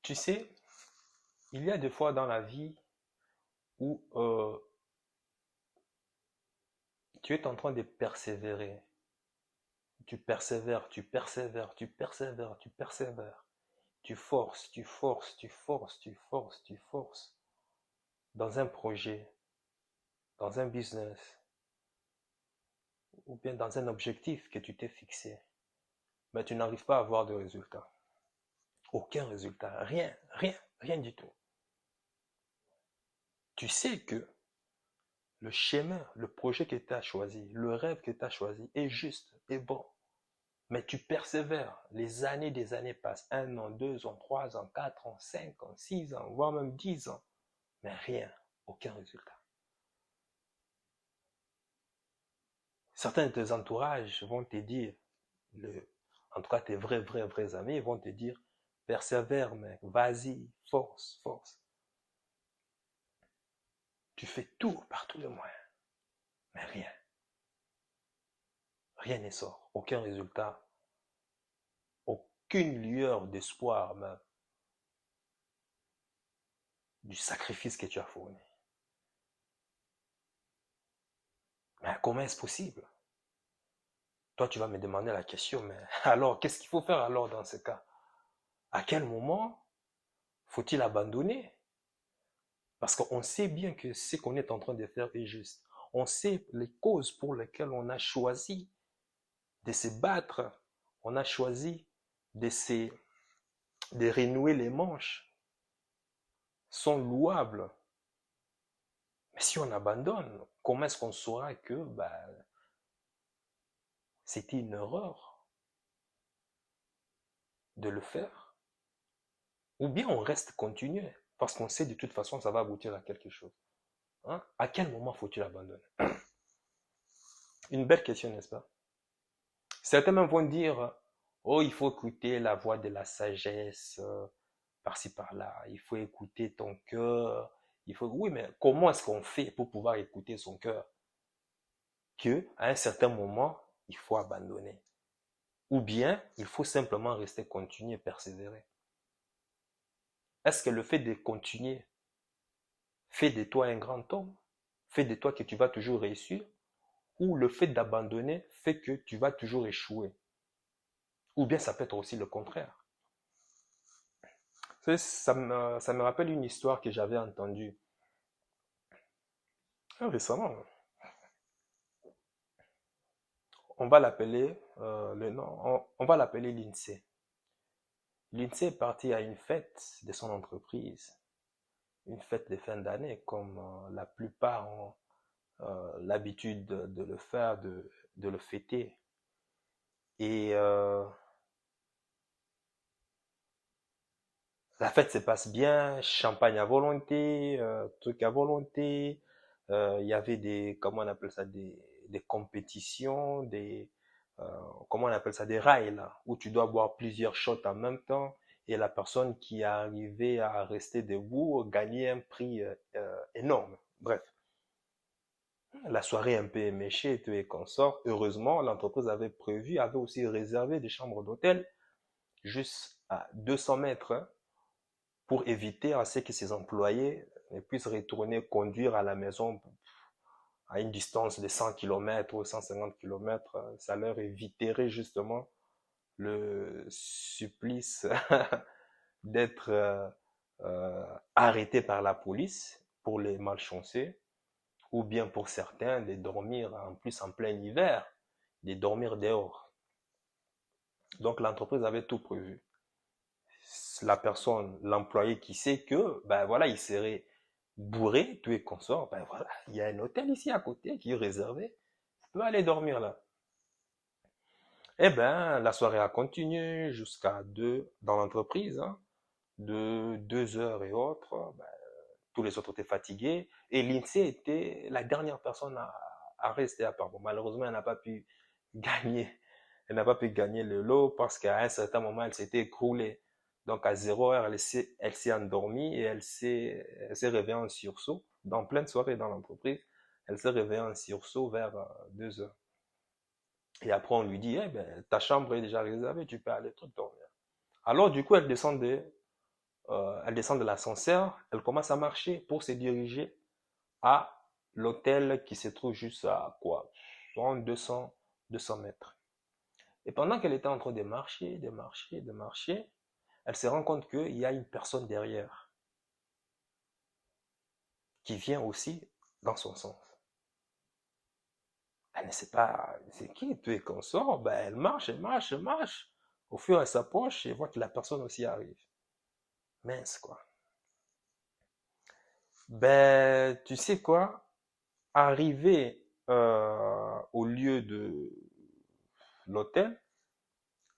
Tu sais, il y a des fois dans la vie où tu es en train de persévérer. Tu persévères, tu persévères, tu persévères, tu persévères. Tu forces, tu forces, tu forces, tu forces, tu forces. Dans un projet, dans un business, ou bien dans un objectif que tu t'es fixé. Mais tu n'arrives pas à avoir de résultat. Aucun résultat. Rien, rien, rien du tout. Tu sais que le schéma, le projet que tu as choisi, le rêve que tu as choisi est juste, est bon. Mais tu persévères. Les années des années passent. 1 an, 2 ans, 3 ans, 4 ans, 5 ans, 6 ans, voire même 10 ans. Mais rien, aucun résultat. Certains de tes entourages vont te dire, en tout cas tes vrais amis vont te dire, persévère mec, vas-y, force, force. Tu fais tout par tous les moyens, mais rien. Rien ne sort, aucun résultat, aucune lueur d'espoir même du sacrifice que tu as fourni. Mais comment est-ce possible? Toi, tu vas me demander la question, mais alors, qu'est-ce qu'il faut faire alors dans ce cas? À quel moment faut-il abandonner? Parce qu'on sait bien que ce qu'on est en train de faire est juste. On sait les causes pour lesquelles on a choisi de se battre. On a choisi de, se, de renouer les manches. Sont louables. Mais si on abandonne, comment est-ce qu'on saura que c'était une erreur de le faire? Ou bien on reste continué, parce qu'on sait de toute façon ça va aboutir à quelque chose. Hein? À quel moment faut-il abandonner? Une belle question, n'est-ce pas? Certains même vont dire, oh, il faut écouter la voix de la sagesse, par-ci, par-là. Il faut écouter ton cœur. Il faut... Oui, mais comment est-ce qu'on fait pour pouvoir écouter son cœur? Que, à un certain moment, il faut abandonner. Ou bien, il faut simplement rester continuer, persévérer. Est-ce que le fait de continuer fait de toi un grand homme? Fait de toi que tu vas toujours réussir? Ou le fait d'abandonner fait que tu vas toujours échouer? Ou bien ça peut être aussi le contraire. Ça me rappelle une histoire que j'avais entendue récemment. On va l'appeler le nom, on va l'appeler l'INSEE. L'INSEE est parti à une fête de son entreprise, une fête de fin d'année, comme la plupart ont l'habitude de le faire, de le fêter. Et la fête se passe bien, champagne à volonté, trucs à volonté. Il y avait des, comment on appelle ça, des compétitions, euh, comment on appelle ça, des rails là, où tu dois boire plusieurs shots en même temps. Et la personne qui est arrivée à rester debout gagnait un prix énorme. Bref, la soirée un peu éméchée et tout et consort. Heureusement, l'entreprise avait aussi réservé des chambres d'hôtel juste à 200 mètres, hein, pour éviter à ce que ses employés puissent retourner conduire à la maison à une distance de 100 km ou 150 km. Ça leur éviterait justement le supplice d'être arrêtés par la police pour les malchanceux, ou bien pour certains de dormir en plus en plein hiver, de dormir dehors. Donc l'entreprise avait tout prévu. La personne, l'employé qui sait que, ben voilà, il serait bourré, tout est consort, ben voilà, il y a un hôtel ici à côté qui est réservé, tu peux aller dormir là. Eh ben, la soirée a continué jusqu'à 2 dans l'entreprise, hein, de 2 heures et autres, ben, tous les autres étaient fatigués, et l'INSEE était la dernière personne à rester à part. Bon, malheureusement, gagner, elle n'a pas pu gagner le lot parce qu'à un certain moment, elle s'était écroulée. Donc, à 0 heure, elle s'est endormie et elle s'est réveillée en sursaut, dans pleine soirée dans l'entreprise. Elle s'est réveillée en sursaut vers 2 heures. Et après, on lui dit, eh ben, ta chambre est déjà réservée, tu peux aller te dormir. Alors, du coup, elle descendait elle descend de l'ascenseur, elle commence à marcher pour se diriger à l'hôtel qui se trouve juste à quoi? 200 mètres. Et pendant qu'elle était en train de marcher, de marcher, de marcher, elle se rend compte qu'il y a une personne derrière qui vient aussi dans son sens. Elle ne sait pas c'est qui, tout est consort. Ben, elle marche, elle marche, elle marche. Au fur et elle s'approche et voit que la personne aussi arrive. Mince, quoi. Ben, tu sais quoi? Arrivé au lieu de l'hôtel,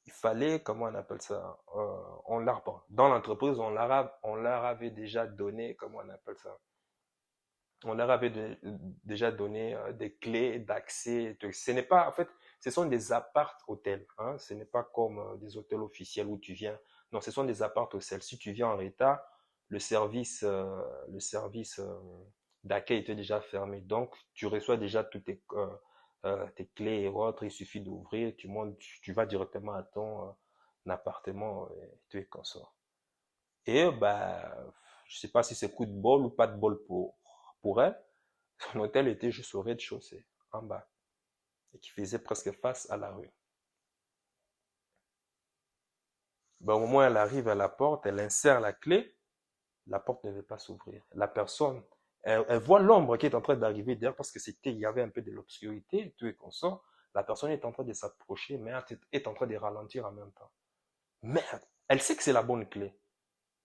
il fallait, comment on appelle ça? Dans l'entreprise, on leur avait déjà donné, comment on appelle ça? On leur avait déjà donné des clés d'accès. Ce n'est pas, en fait, ce sont des appart-hôtels. Hein. Ce n'est pas comme des hôtels officiels où tu viens. Non, ce sont des appart-hôtels. Si tu viens en retard, le service d'accueil était déjà fermé. Donc, tu reçois déjà toutes tes clés et autres. Il suffit d'ouvrir, tu montes, tu vas directement à ton appartement et tu es consort. Et bah, je sais pas si c'est coup de bol ou pas de bol pour elle. Son hôtel était juste au rez-de-chaussée, en bas, et qui faisait presque face à la rue. Ben, au moment où elle arrive à la porte, elle insère la clé, la porte ne veut pas s'ouvrir. La personne, elle voit l'ombre qui est en train d'arriver derrière parce que il y avait un peu de l'obscurité, tout est consort. La personne est en train de s'approcher, mais est en train de ralentir en même temps. Merde, elle sait que c'est la bonne clé.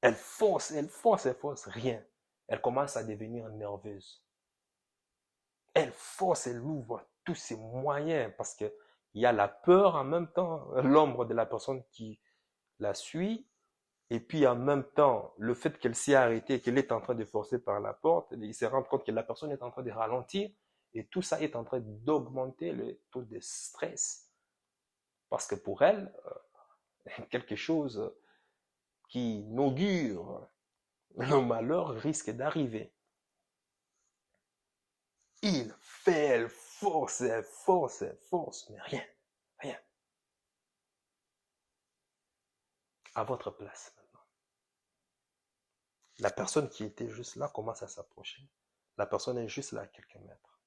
Elle force, elle force, elle force, rien. Elle commence à devenir nerveuse. Elle force, elle ouvre tous ses moyens parce que il y a la peur en même temps, l'ombre de la personne qui la suit, et puis en même temps, le fait qu'elle s'est arrêtée, qu'elle est en train de forcer par la porte, il se rend compte que la personne est en train de ralentir, et tout ça est en train d'augmenter le taux de stress. Parce que pour elle, quelque chose qui inaugure le malheur risque d'arriver. Il fait, elle force, elle force, elle force, mais rien, rien. À votre place maintenant. La personne qui était juste là commence à s'approcher. La personne est juste là à quelques mètres.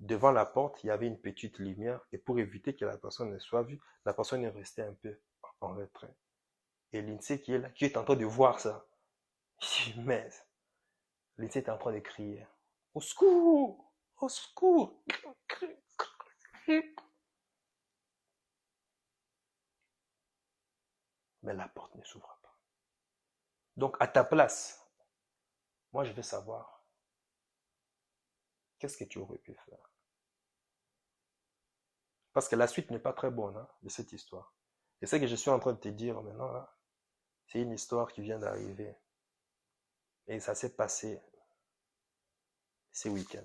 Devant la porte, il y avait une petite lumière et pour éviter que la personne ne soit vue, la personne est restée un peu en retrait. Et l'INSEE qui est là, qui est en train de voir ça, il dit, mais l'INSEE est en train de crier. Au secours! Au secours! Mais la porte ne s'ouvre pas. Donc, à ta place, moi, je veux savoir, qu'est-ce que tu aurais pu faire? Parce que la suite n'est pas très bonne hein, de cette histoire. Et ce que je suis en train de te dire maintenant, là, c'est une histoire qui vient d'arriver. Et ça s'est passé ce week-end.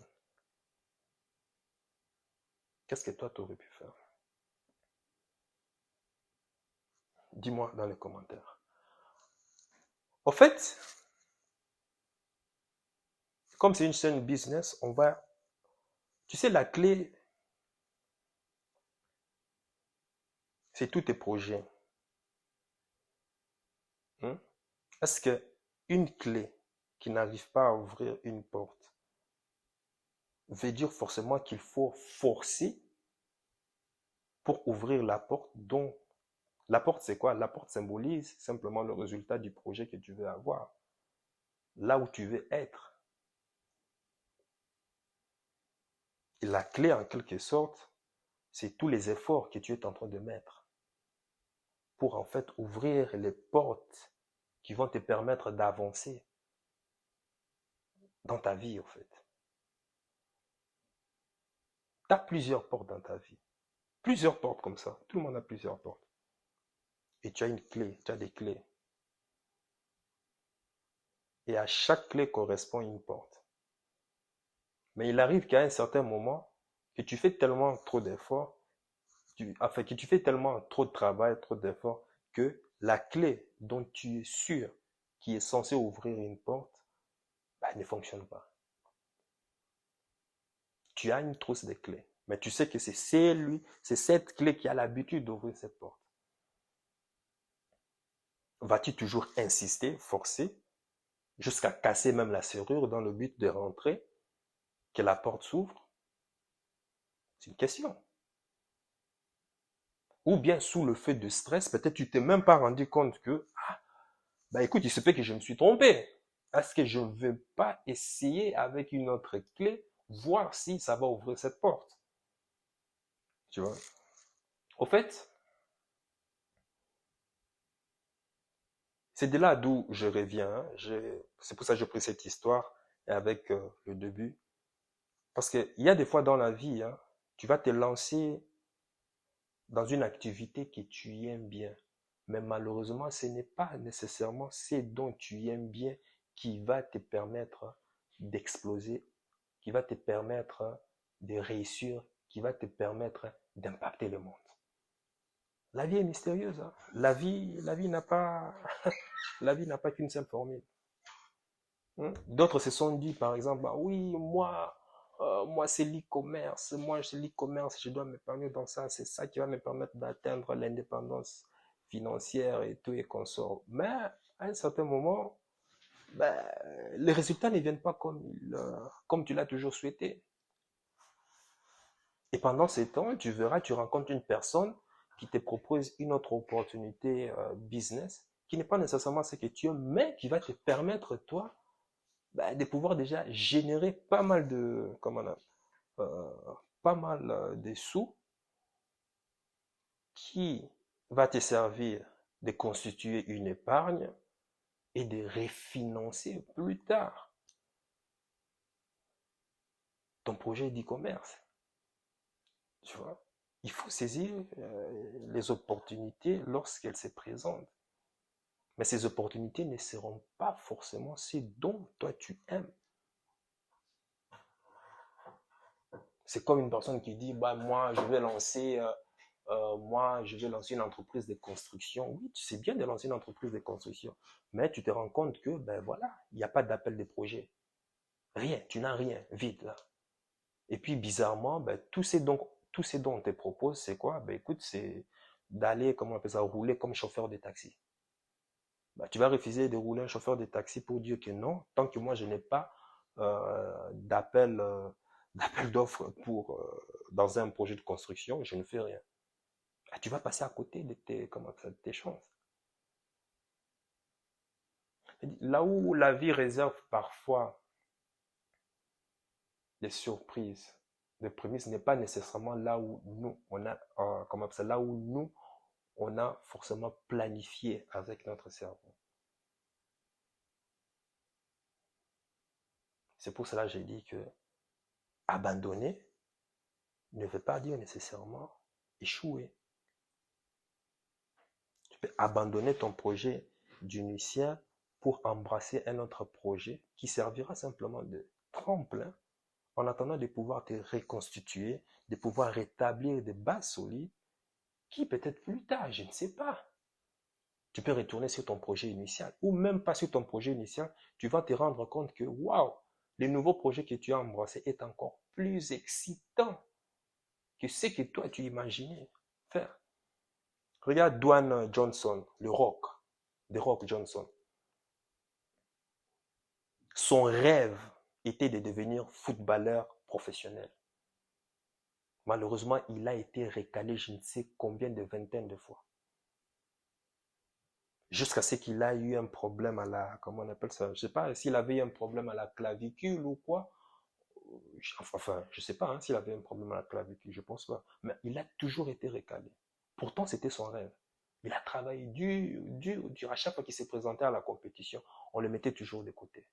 Qu'est-ce que toi, tu aurais pu faire? Dis-moi dans les commentaires. Au fait, comme c'est une chaîne business, on va... Tu sais, la clé, c'est tous tes projets. Hein. Est-ce que une clé qui n'arrive pas à ouvrir une porte veut dire forcément qu'il faut forcer pour ouvrir la porte dont... La porte, c'est quoi? La porte symbolise simplement le résultat du projet que tu veux avoir. Là où tu veux être. Et la clé, en quelque sorte, c'est tous les efforts que tu es en train de mettre pour en fait ouvrir les portes qui vont te permettre d'avancer dans ta vie, en fait. Tu as plusieurs portes dans ta vie. Plusieurs portes comme ça. Tout le monde a plusieurs portes. Et tu as une clé, tu as des clés. Et à chaque clé correspond une porte. Mais il arrive qu'à un certain moment, que tu fais tellement trop d'efforts, enfin, que tu fais tellement trop de travail, trop d'efforts, que la clé dont tu es sûr qui est censée ouvrir une porte, bah, ne fonctionne pas. Tu as une trousse de clés, mais tu sais que c'est cette clé qui a l'habitude d'ouvrir cette porte. Vas-tu toujours insister, forcer, jusqu'à casser même la serrure dans le but de rentrer, que la porte s'ouvre? C'est une question. Ou bien sous le fait de stress, peut-être tu t'es même pas rendu compte que, bah écoute, il se peut que je me suis trompé. Est-ce que je ne vais pas essayer avec une autre clé, voir si ça va ouvrir cette porte? Tu vois? Au fait, c'est de là d'où je reviens, hein. C'est pour ça que je pris cette histoire avec le début. Parce qu'il y a des fois dans la vie, hein, tu vas te lancer dans une activité que tu aimes bien. Mais malheureusement, ce n'est pas nécessairement ce dont tu aimes bien qui va te permettre d'exploser, qui va te permettre de réussir, qui va te permettre d'impacter le monde. La vie est mystérieuse, hein. La vie n'a pas, la vie n'a pas qu'une seule formule. Hein. D'autres se sont dit, par exemple, ah oui, moi c'est l'e-commerce, moi c'est l'e-commerce, je dois m'épargner dans ça, c'est ça qui va me permettre d'atteindre l'indépendance financière et tout et consort. Mais à un certain moment, ben, les résultats ne viennent pas comme tu l'as toujours souhaité. Et pendant ces temps, tu verras, tu rencontres une personne qui te propose une autre opportunité business, qui n'est pas nécessairement ce que tu aimes, mais qui va te permettre, toi, ben, de pouvoir déjà générer pas mal de, comment on a, euh, pas mal de sous qui va te servir de constituer une épargne et de refinancer plus tard ton projet d'e-commerce. Tu vois, il faut saisir les opportunités lorsqu'elles se présentent. Mais ces opportunités ne seront pas forcément ce dont toi tu aimes. C'est comme une personne qui dit, bah, moi, je vais lancer une entreprise de construction. Oui, c'est bien de lancer une entreprise de construction, mais tu te rends compte que, ben voilà, il n'y a pas d'appel de projet. Rien, tu n'as rien, vide là. Et puis, bizarrement, ben, tout ce dont on te propose, c'est quoi? Ben écoute, c'est d'aller, comment on appelle ça, rouler comme chauffeur de taxi. Ben, tu vas refuser de rouler un chauffeur de taxi pour dire que non, tant que moi, je n'ai pas d'appel d'appel d'offres dans un projet de construction, je ne fais rien. Ah, tu vas passer à côté de tes chances. Là où la vie réserve parfois des surprises, des prémices, n'est pas nécessairement là où nous, on a, comment ça, là où nous, on a forcément planifié avec notre cerveau. C'est pour cela que j'ai dit que abandonner ne veut pas dire nécessairement échouer. Tu peux abandonner ton projet d'initial pour embrasser un autre projet qui servira simplement de tremplin en attendant de pouvoir te reconstituer, de pouvoir rétablir des bases solides qui peut-être plus tard, je ne sais pas, tu peux retourner sur ton projet initial ou même pas sur ton projet initial, tu vas te rendre compte que waouh, le nouveau projet que tu as embrassé est encore plus excitant que ce que toi tu imaginais faire. Regarde Dwayne Johnson, le rock, de Rock Johnson. Son rêve était de devenir footballeur professionnel. Malheureusement, il a été recalé je ne sais combien de vingtaines de fois. Jusqu'à ce qu'il a eu un problème à la, comment on appelle ça, je ne sais pas s'il avait eu un problème à la clavicule ou quoi. Enfin, je ne sais pas hein, s'il avait un problème à la clavicule, je pense pas. Mais il a toujours été recalé. Pourtant, c'était son rêve. Il a travaillé dur, dur, dur. À chaque fois qu'il s'est présenté à la compétition, on le mettait toujours de côté.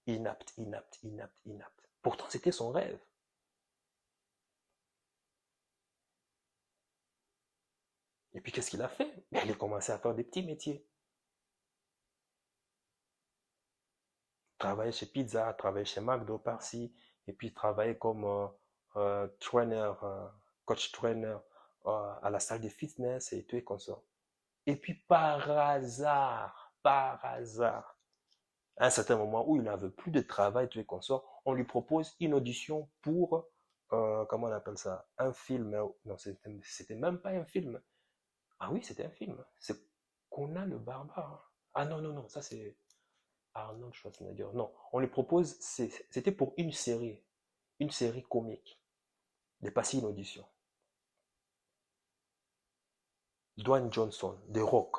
Inapte, inapte, inapte, inapte. Pourtant, c'était son rêve. Et puis, qu'est-ce qu'il a fait? Il a commencé à faire des petits métiers. Travailler chez Pizza, travailler chez McDo par-ci, et puis travailler comme trainer, coach trainer à la salle de fitness et tout et consort. Et puis par hasard, à un certain moment où il n'avait plus de travail, tout et consort, on lui propose une audition pour, comment on appelle ça, un film. Non, c'était même pas un film. Ah oui, c'était un film. Conan le barbare. Ah non, non, non, ça c'est Arnold Schwarzenegger. Non, on lui propose, c'était pour une série comique, de passer une audition. Dwayne Johnson, The Rock.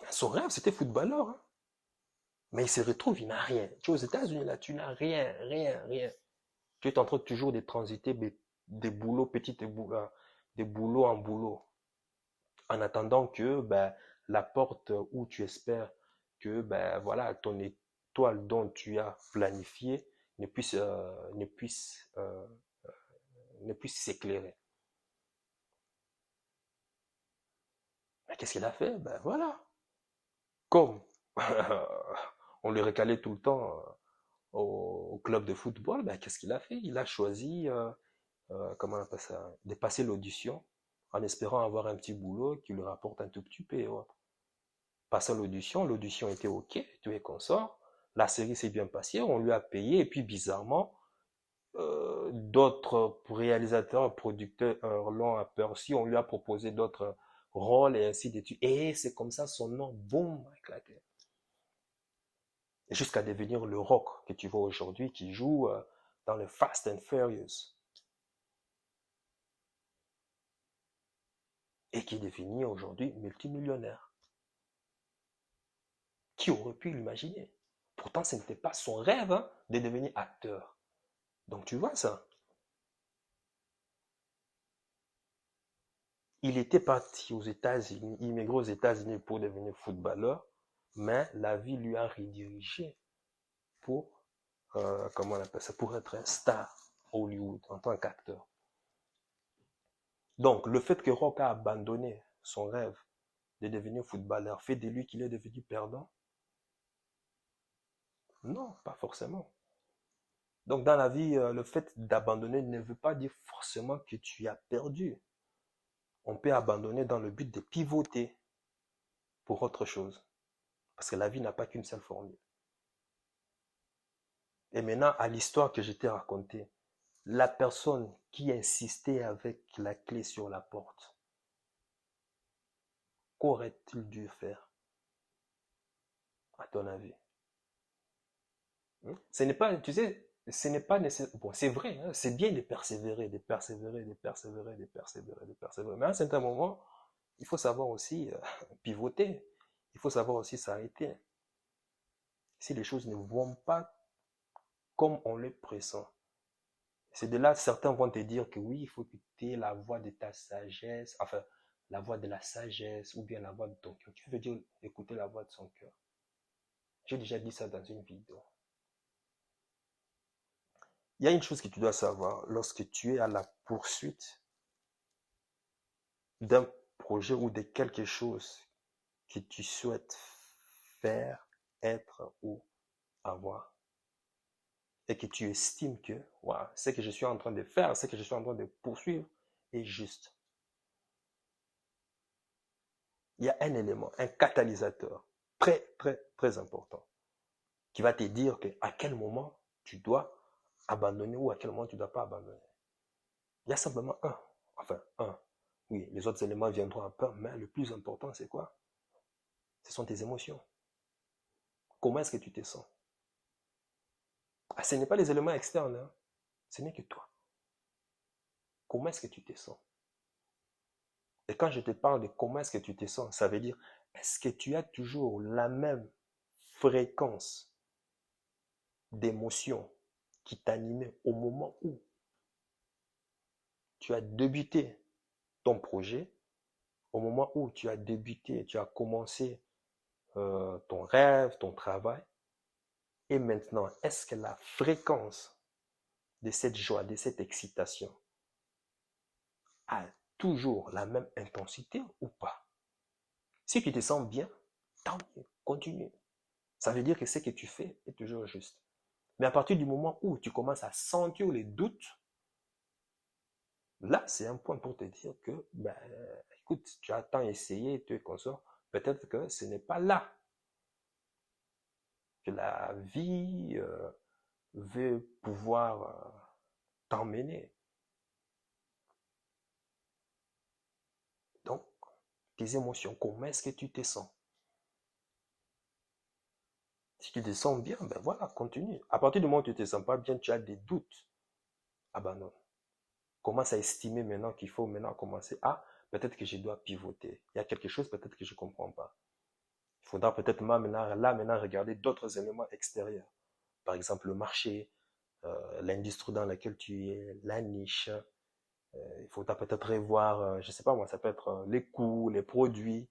Son rêve, c'était footballeur, hein. Mais il se retrouve, il n'a rien. Tu es aux États-Unis, là, tu n'as rien, rien, rien. Tu es en train toujours de transiter des boulots, des boulots en boulot. En attendant que ben, la porte où tu espères que ben, voilà, ton étoile dont tu as planifié ne puisse, ne puisse s'éclairer. Mais qu'est-ce qu'il a fait? Ben voilà. Comme on le recalait tout le temps au club de football, ben, qu'est-ce qu'il a fait? Il a choisi, comment on appelle ça, de passer l'audition en espérant avoir un petit boulot qui lui rapporte un tout petit peu et autres. Passant l'audition était OK, tout est consort, la série s'est bien passée, on lui a payé, et puis bizarrement, d'autres réalisateurs, producteurs l'ont aperçu, on lui a proposé d'autres rôles et ainsi de suite. Et c'est comme ça son nom, boum, a éclaté. Jusqu'à devenir le rock que tu vois aujourd'hui qui joue dans le Fast and Furious et qui est devenu aujourd'hui multimillionnaire. Qui aurait pu l'imaginer? Pourtant, ce n'était pas son rêve hein, de devenir acteur. Donc tu vois ça. Il était parti aux États-Unis, immigré aux États-Unis pour devenir footballeur, mais la vie lui a redirigé pour, comment on appelle ça, pour être un star Hollywood en tant qu'acteur. Donc, le fait que Rock a abandonné son rêve de devenir footballeur fait de lui qu'il est devenu perdant? Non, pas forcément. Donc, dans la vie, le fait d'abandonner ne veut pas dire forcément que tu as perdu. On peut abandonner dans le but de pivoter pour autre chose. Parce que la vie n'a pas qu'une seule formule. Et maintenant, à l'histoire que je t'ai racontée, la personne qui insistait avec la clé sur la porte, qu'aurait-il dû faire, à ton avis? Ce n'est pas, tu sais, ce n'est pas nécessaire. Bon, c'est vrai, hein, c'est bien de persévérer, de persévérer, de persévérer, de persévérer, de persévérer. Mais à un certain moment, il faut savoir aussi pivoter. Il faut savoir aussi s'arrêter. Si les choses ne vont pas comme on le pressent. C'est de là, certains vont te dire que oui, il faut écouter la voix de ta sagesse, enfin, la voix de la sagesse ou bien la voix de ton cœur. Tu veux dire écouter la voix de son cœur. J'ai déjà dit ça dans une vidéo. Il y a une chose que tu dois savoir lorsque tu es à la poursuite d'un projet ou de quelque chose que tu souhaites faire, être ou avoir et que tu estimes que wow, ce que je suis en train de faire, ce que je suis en train de poursuivre est juste. Il y a un élément, un catalyseur très, très, très important qui va te dire que à quel moment tu dois abandonner ou à quel moment tu ne dois pas abandonner. Il y a simplement un. Enfin, un. Oui, les autres éléments viendront après, mais le plus important, c'est quoi? Ce sont tes émotions. Comment est-ce que tu te sens? Ah, ce n'est pas les éléments externes, hein. Ce n'est que toi. Comment est-ce que tu te sens? Et quand je te parle de comment est-ce que tu te sens, ça veut dire, est-ce que tu as toujours la même fréquence d'émotions qui t'animait au moment où tu as débuté ton projet, au moment où tu as débuté, tu as commencé ton rêve, ton travail, et maintenant, est-ce que la fréquence de cette joie, de cette excitation a toujours la même intensité ou pas? Si tu te sens bien, tant mieux, continue. Ça veut dire que ce que tu fais est toujours juste. Mais à partir du moment où tu commences à sentir les doutes, là, c'est un point pour te dire que, ben, écoute, tu as tant essayé, tu es consort, peut-être que ce n'est pas là que la vie veut pouvoir t'emmener. tes émotions. Comment est-ce que tu te sens? Si tu te sens bien, ben voilà, continue. À partir du moment où tu ne te sens pas bien, tu as des doutes, abandonne. Commence à estimer maintenant qu'il faut maintenant commencer à, peut-être que je dois pivoter. Il y a quelque chose peut-être que je ne comprends pas. Il faudra peut-être maintenant regarder d'autres éléments extérieurs. Par exemple, le marché, l'industrie dans laquelle tu es, la niche. Il faudra peut-être revoir, je ne sais pas moi, ça peut être les coûts, les produits,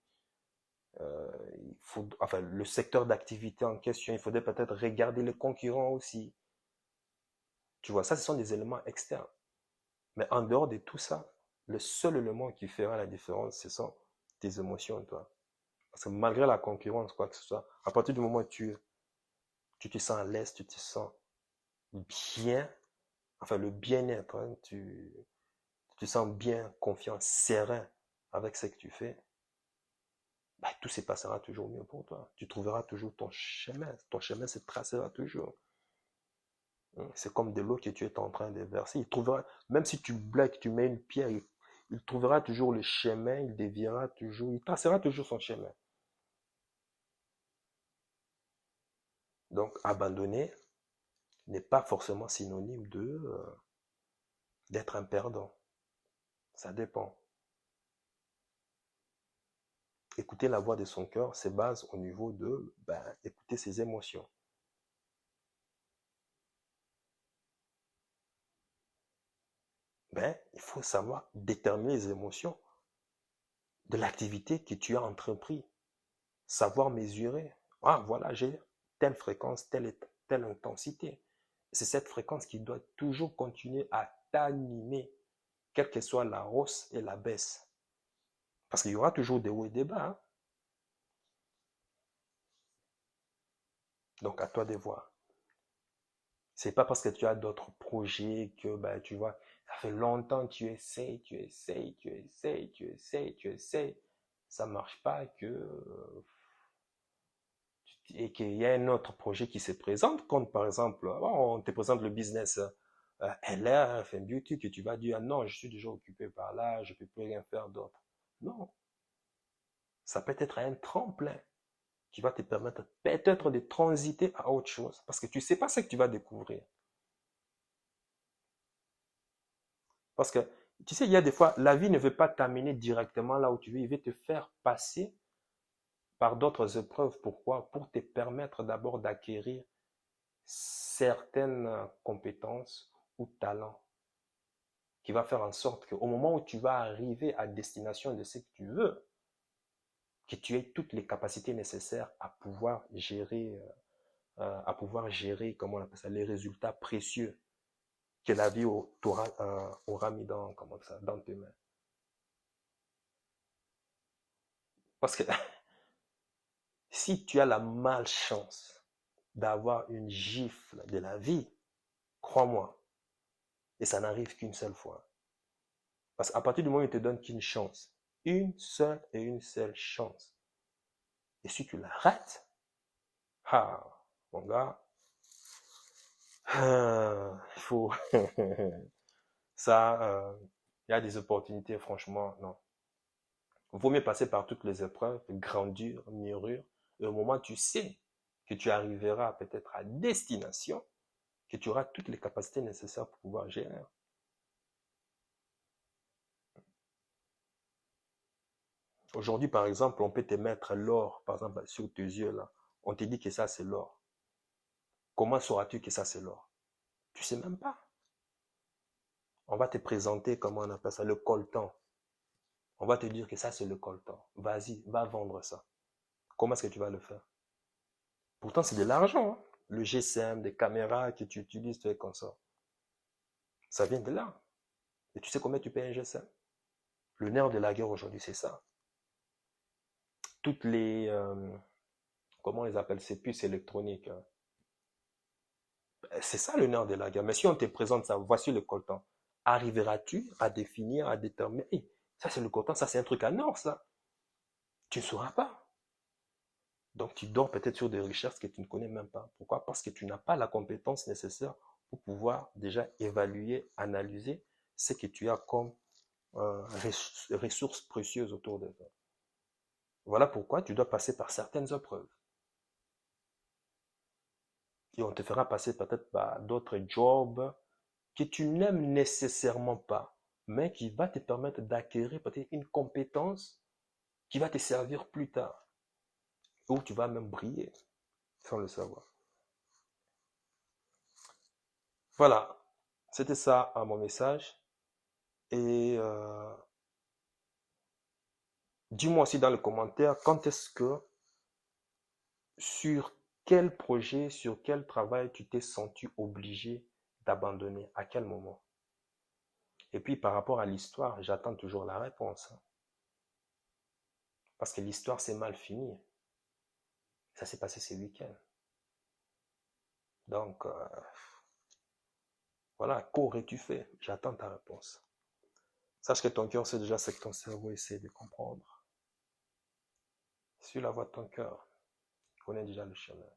enfin, le secteur d'activité en question. Il faudrait peut-être regarder les concurrents aussi. Tu vois, ça, ce sont des éléments externes. Mais en dehors de tout ça, le seul élément qui fera la différence, ce sont tes émotions, toi. Parce que malgré la concurrence, quoi que ce soit, à partir du moment où tu te sens à l'aise, tu te sens bien, enfin le bien-être, hein, tu te sens bien, confiant, serein avec ce que tu fais, bah, tout se passera toujours mieux pour toi. Tu trouveras toujours ton chemin. Ton chemin se tracera toujours. C'est comme de l'eau que tu es en train de verser. Il trouvera, même si tu bloques, tu mets une pierre, il trouvera toujours le chemin, il déviera toujours, il tracera toujours son chemin. Donc, abandonner n'est pas forcément synonyme d'être un perdant. Ça dépend. Écouter la voix de son cœur se base au niveau de écouter ses émotions. Il faut savoir déterminer les émotions de l'activité que tu as entrepris. Savoir mesurer. Ah, voilà, j'ai telle fréquence, telle intensité. C'est cette fréquence qui doit toujours continuer à t'animer, quelle que soit la hausse et la baisse. Parce qu'il y aura toujours des hauts et des bas. Hein. Donc, à toi de voir. C'est pas parce que tu as d'autres projets que, tu vois, ça fait longtemps que tu essayes. Ça marche pas et qu'il y a un autre projet qui se présente, comme par exemple, on te présente le business LR, FM Beauty, que tu vas dire, non, je suis déjà occupé par là, je ne peux plus rien faire d'autre. Non, ça peut être un tremplin qui va te permettre peut-être de transiter à autre chose, parce que tu ne sais pas ce que tu vas découvrir. Parce que, tu sais, il y a des fois, la vie ne veut pas t'amener directement là où tu veux, il veut te faire passer par d'autres épreuves. Pourquoi? Pour te permettre d'abord d'acquérir certaines compétences ou talents qui va faire en sorte qu'au moment où tu vas arriver à destination de ce que tu veux, que tu aies toutes les capacités nécessaires à pouvoir gérer, comment on appelle ça, les résultats précieux que la vie aura mis dans tes mains. Parce que si tu as la malchance d'avoir une gifle de la vie, crois-moi, et ça n'arrive qu'une seule fois. Parce qu'à partir du moment où il te donne qu'une chance, une seule chance, et si tu la rates, mon gars, il faut... ça, il y a des opportunités, franchement, non. Il vaut mieux passer par toutes les épreuves, grandir, mûrir, et au moment où tu sais que tu arriveras peut-être à destination, que tu auras toutes les capacités nécessaires pour pouvoir gérer. Aujourd'hui, par exemple, on peut te mettre l'or, par exemple, sur tes yeux, là. On te dit que ça, c'est l'or. Comment sauras-tu que ça, c'est l'or? Tu sais même pas. On va te présenter, comment on appelle ça, le coltan. On va te dire que ça, c'est le coltan. Vas-y, va vendre ça. Comment est-ce que tu vas le faire? Pourtant, c'est de l'argent. Hein. Le GSM, des caméras que tu utilises, tu es comme ça vient de là. Et tu sais combien tu payes un GSM? Le nerf de la guerre aujourd'hui, c'est ça. Toutes les, comment on les appelle, ces puces électroniques. Hein. C'est ça le nerf de la guerre. Mais si on te présente ça, voici le coltan. Arriveras-tu à définir, à déterminer, hey, ça c'est le coltan, ça c'est un truc à or, ça. Tu ne sauras pas. Donc tu dors peut-être sur des recherches que tu ne connais même pas. Pourquoi? Parce que tu n'as pas la compétence nécessaire pour pouvoir déjà évaluer, analyser ce que tu as comme ressources précieuses autour de toi. Voilà pourquoi tu dois passer par certaines épreuves. Et on te fera passer peut-être par d'autres jobs que tu n'aimes nécessairement pas, mais qui va te permettre d'acquérir peut-être une compétence qui va te servir plus tard, où tu vas même briller sans le savoir. Voilà, c'était ça mon message. Et dis-moi aussi dans les commentaires quand est-ce que, sur quel projet, sur quel travail tu t'es senti obligé d'abandonner, à quel moment. Et puis par rapport à l'histoire, j'attends toujours la réponse, hein. Parce que l'histoire s'est mal finie. Ça s'est passé ce week-end. Donc, voilà, qu'aurais-tu fait? J'attends ta réponse. Sache que ton cœur sait déjà ce que ton cerveau essaie de comprendre. Suis la voie de ton cœur. Il connaît déjà le chemin.